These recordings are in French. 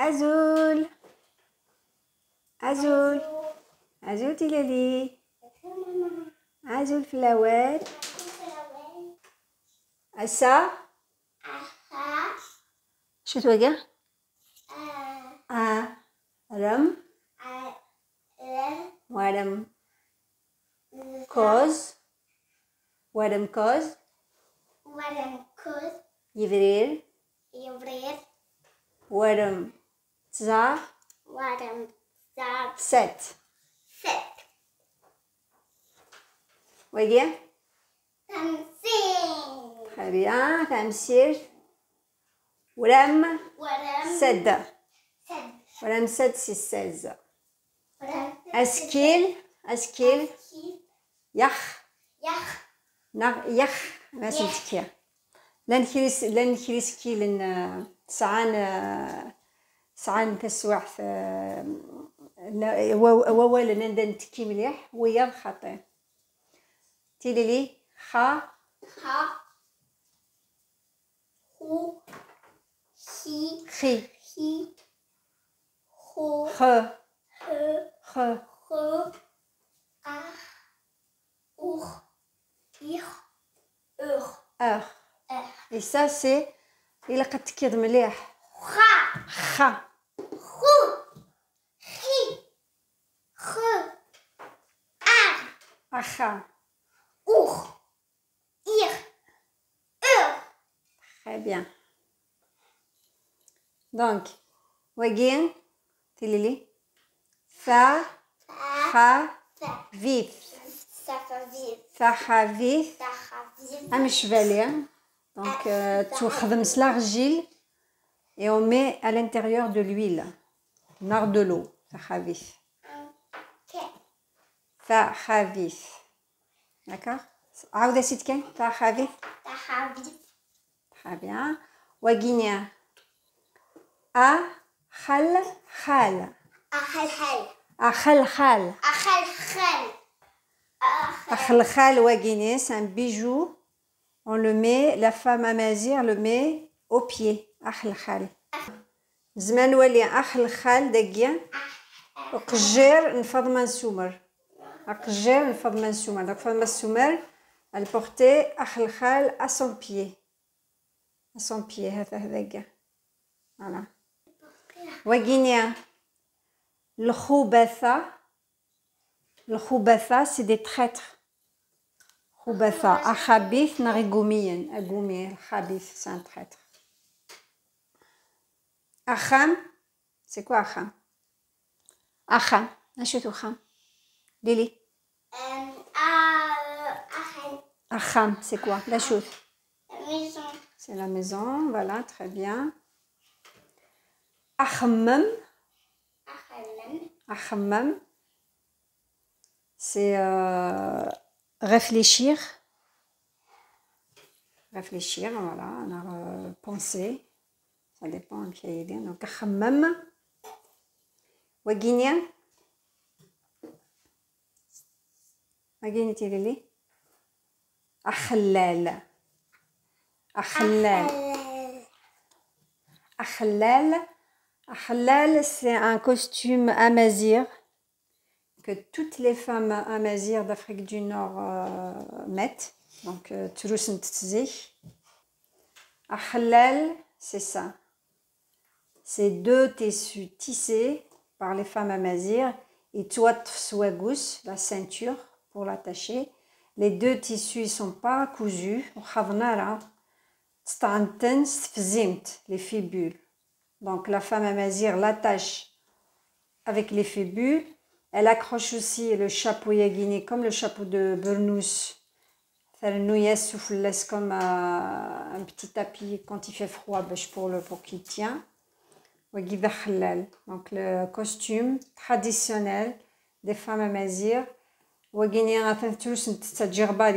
أزول أزول أزول تلالي أزول فلاوات أسا شو توقع؟ رم ورم كوز ورم كوز يفرير ورم تزا ست وقع très bien تمسير ورم سد ورم سد سي 16 أسكيل يخ ما سمتكيا لن كريسكي لن سعان تسوع وولا ندن تكي مليح ويا خطي تيلي لي خا خي خ et ça c'est إلا قد تكيض مليح خا أخا très bien donc وجين تليلي فا خفيف خفيف مش بالي donc تخدم l'argile et on met à l'intérieur de l'huile nard de l'eau خفيف خفيف d'accord عاود سيت كان خفيف très bien وجينيا خال وجيني c'est un bijou on le met la femme amazigh le met au pied خال زمان ولي خال دقيا وقجير نفض منسومر قجير نفض منسومر donc فض منسومر elle portait خال à son pied هذا voilà وجينيا الخبثة c'est des traîtres خبثة أخبيث نغيقوميا أقومي الخبيث c'est un traître أخام c'est quoi أخام أشو أخام ليلي أخام c'est quoi la chose c'est la maison voilà très bien أخمم c'est réfléchir voilà on a pensé ça dépend qui est bien donc أخمم وجينيا تيلي أخلال c'est un costume amazigh que toutes les femmes amazighes d'Afrique du Nord mettent donc تروسن تتزيح أخلال c'est ça c'est deux tissus tissés par les femmes amazighes et توات swagous la ceinture pour l'attacher les deux tissus ils sont pas cousus وخضنا تستعنتن ستفزيمت les fibules donc la femme amazigh l'attache avec les fibules elle accroche aussi le chapeau yagini comme le chapeau de Burnous comme un petit tapis quand il fait froid pour qu'il tient donc le costume traditionnel des femmes amazighes il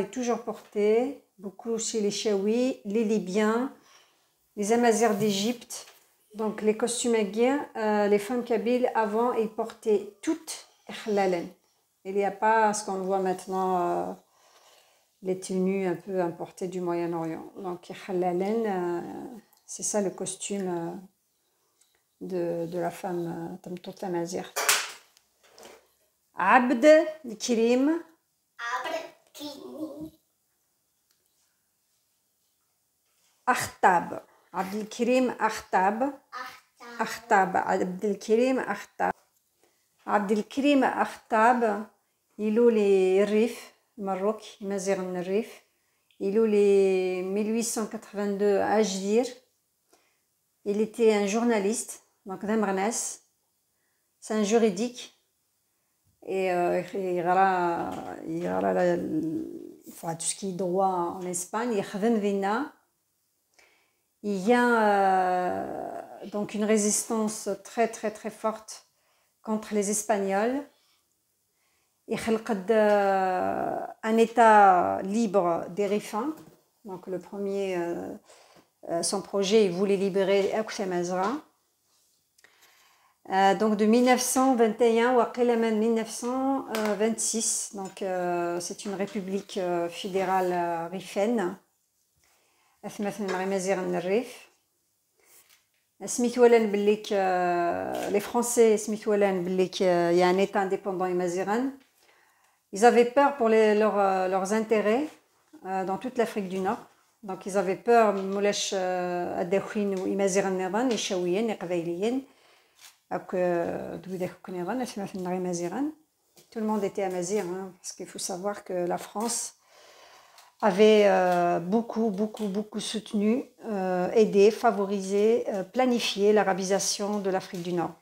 est toujours porté beaucoup chez les Chaouis, les Libyens, les Amazirs d'Égypte. Donc les costumes aguiens, les femmes kabyles avant ils portaient toutes ikhlalen. Il n'y a pas ce qu'on voit maintenant les tenues un peu importées du Moyen-Orient. Donc ikhlalen, c'est ça le costume de la femme Tamtout Amazir. Abd al-Karim Akhtab. Abd al-Karim Akhtab. Akhtab. Abd al-Karim Akhtab. Abd al-Karim Akhtab, il est les Rif, Maroc, Mazir al-Rif. Il est les 1882 à Ajdir. Il était un journaliste, donc d'Amranas. C'est un juridique. Et il aura tout ce qui est droit en Espagne. Il y a donc une résistance très très très forte contre les Espagnols. Il a un état libre des Rifins. Donc le premier, son projet, il voulait libérer Aoukhla Mazra. Donc de 1921 à 1926, donc c'est une république fédérale rifaine. Les Français, il y a un état indépendant Maziran. Ils avaient peur pour leurs intérêts dans toute l'Afrique du Nord. Donc ils avaient peur, Moulash Addakhouin ou Maziran Niran, les Chaouiens, les Qavailiens. Tout le monde était amazir, hein, parce qu'il faut savoir que la France avait beaucoup soutenu, aidé, favorisé, planifié l'arabisation de l'Afrique du Nord.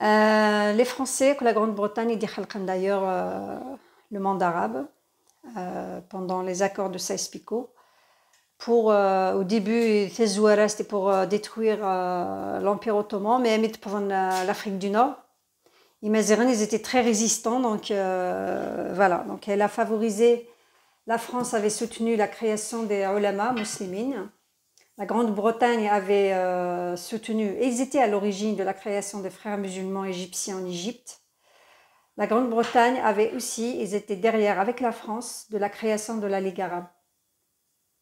Les Français, que la Grande-Bretagne, ils disent d'ailleurs le monde arabe pendant les accords de Sykes-Picot. Au début, c'était pour détruire l'Empire ottoman, mais pour l'Afrique du Nord. Les Maziran, ils étaient très résistants, donc voilà. Donc elle a favorisé, la France avait soutenu la création des ulama muslimines. La Grande-Bretagne avait soutenu, et ils étaient à l'origine de la création des frères musulmans égyptiens en Égypte. La Grande-Bretagne avait aussi, ils étaient derrière avec la France, de la création de la Ligue arabe.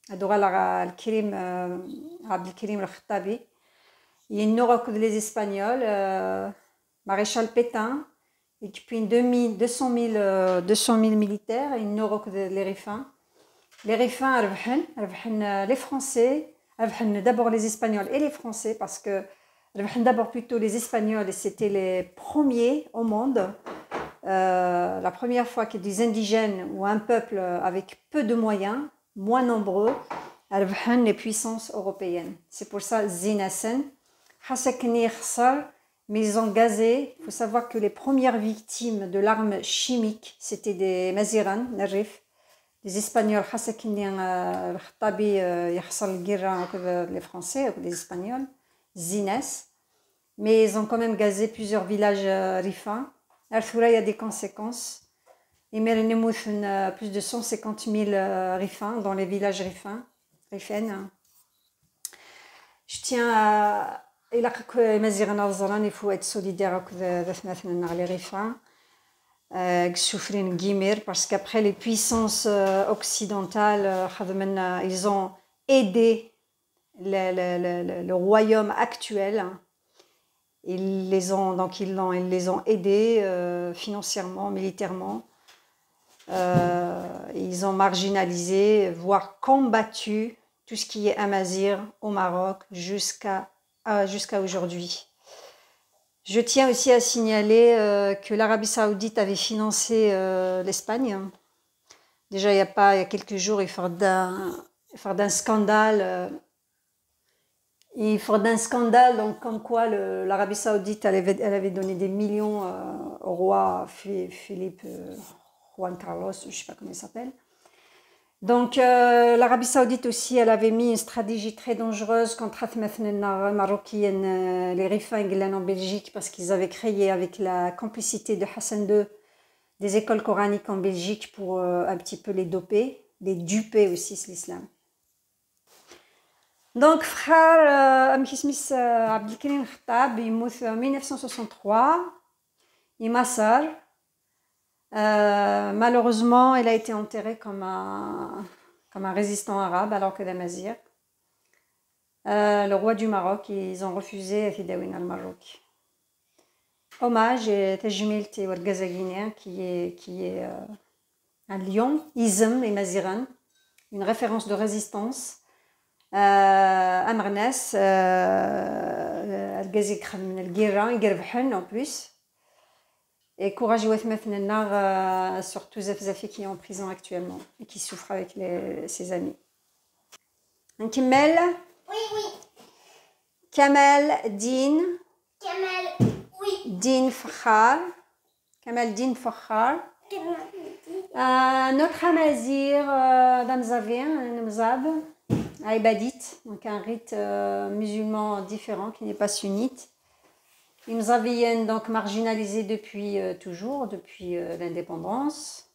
Adoral al-Karim, Abd al-Karim al-Khattabi. Il y a une les Espagnols, maréchal Pétain, et puis 200 000 militaires, et une les Rifins. Les Rifins, les Français, d'abord les Espagnols et les Français, parce que d'abord plutôt les Espagnols, c'était les premiers au monde. La première fois que des indigènes ou un peuple avec peu de moyens, moins nombreux, les puissances européennes. C'est pour ça Zinasen, mais ils ont gazé. Il faut savoir que les premières victimes de l'arme chimique, c'était des Maziran, Narif, des Espagnols, les Français, les Espagnols, Zines, mais ils ont quand même gazé plusieurs villages rifins. Il y a des conséquences. Il y a plus de 150 000 rifins dans les villages rifaines. Je tiens à... Il faut être solidaire avec les rifins. Parce qu'après les puissances occidentales, ils ont aidé le royaume actuel. Ils les ont aidés financièrement, militairement. Ils ont marginalisé, voire combattu tout ce qui est amazir au Maroc jusqu'à aujourd'hui. Je tiens aussi à signaler que l'Arabie Saoudite avait financé l'Espagne. Déjà, il y a quelques jours, il faut d'un scandale. Donc, comme quoi l'Arabie Saoudite, elle avait donné des millions au roi Philippe Juan Carlos, je ne sais pas comment il s'appelle. Donc, l'Arabie Saoudite aussi, elle avait mis une stratégie très dangereuse contre les Marocains, les Rifins en Belgique, parce qu'ils avaient créé, avec la complicité de Hassan II, des écoles coraniques en Belgique pour un petit peu les duper aussi, c'est l'islam. Donc, frère Abd al-Karim Khattab, il meurt en 1963, il massacre. Malheureusement, il a été enterré comme un résistant arabe, alors que les Mazirs. le roi du Maroc, ils ont refusé Fidawin al-Maroc. Hommage et Tajmilti Wargazaginian qui est à Lyon, Izem et Maziran, une référence de résistance. Amarnas, Al-Gazik Khamin Al-Gira, Igervhen en plus. Et courage Ouatmathnana, surtout Zafzafi qui est en prison actuellement et qui souffre avec ses amis. Un Kimmel. Oui, oui. Kamel Din. Kamel, oui. Din Fakhar. Kamel Din Fakhar. Notre Amazir d'Amzavien, un Mzab, à Ibadit, donc un rite musulman différent qui n'est pas sunnite. Les Mzaviennes, donc marginalisés depuis toujours, depuis l'indépendance.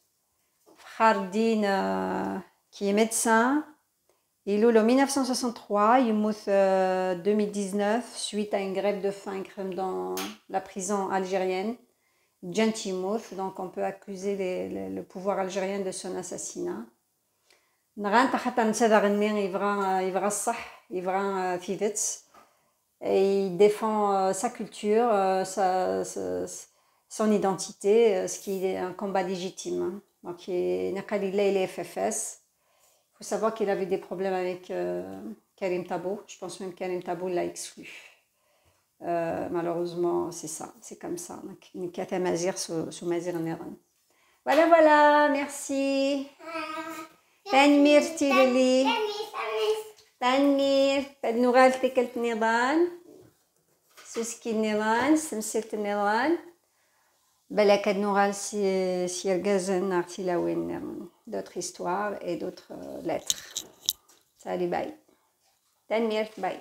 Khardin, qui est médecin. Il est en 1963, il meurt 2019 suite à une grève de faim dans la prison algérienne. Gentimouf, donc on peut accuser le pouvoir algérien de son assassinat. Et il défend sa culture, son identité, ce qui est un combat légitime. Donc il est FFS. Il faut savoir qu'il avait des problèmes avec Karim Tabo. Je pense même que Karim Tabo l'a exclu. Malheureusement, c'est ça, c'est comme ça. Une katamazir sous Mazir Neran. Voilà, merci. Tanmir Tilili. Tanmir, Noural Tekelt Niran. Suski Niran, Semsirt Niran. Balakad Noural Siergazen Artilawin. D'autres histoires et d'autres lettres. Salut, bye. Tanmir, bye.